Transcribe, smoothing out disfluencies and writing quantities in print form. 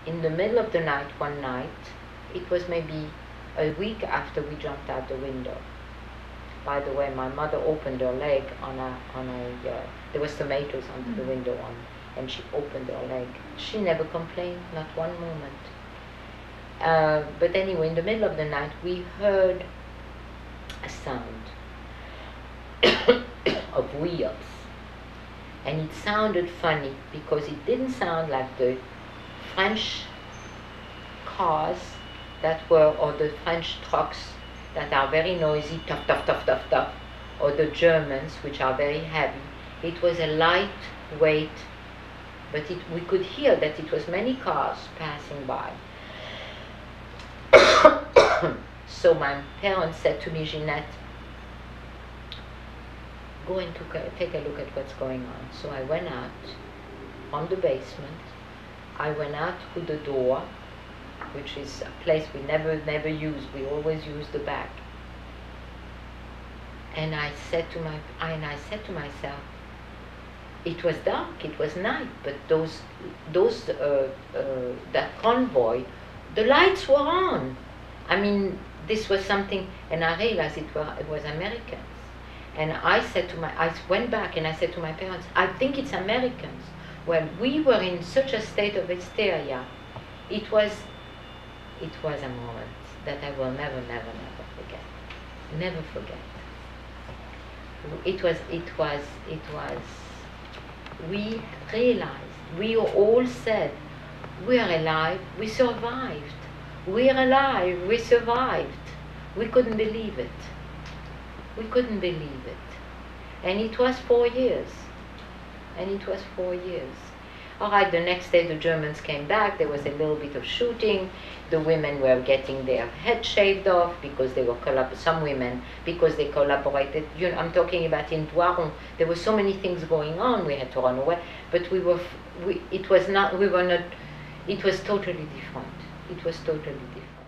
in the middle of the night, one night, it was maybe a week after we jumped out the window. By the way, my mother opened her leg there was tomatoes under the window and she opened her leg. She never complained, not one moment. But anyway, in the middle of the night, we heard a sound of wheels. And it sounded funny because it didn't sound like the French cars that were, or the French trucks that are very noisy, tough, tough, tough, tough, tough, or the Germans, which are very heavy. It was a lightweight, but we could hear that it was many cars passing by. So my parents said to me, Ginette, go and take a look at what's going on. So I went out from the basement. I went out through the door, which is a place we never use. We always use the back. And I said to myself, it was dark, it was night, but that convoy, the lights were on. I mean, this was something, and I realized it was Americans. And I went back and I said to my parents, I think it's Americans. Well, we were in such a state of hysteria. It was a moment that I will never, never, never forget. Never forget. We realized, we all said, we are alive, we survived. We're alive, we survived. We couldn't believe it. We couldn't believe it. And it was 4 years. All right, the next day the Germans came back. There was a little bit of shooting. The women were getting their head shaved off because they were some women, because they collaborated. You know, I'm talking about in Voirons. There were so many things going on. We had to run away, but it was totally different. It was totally different.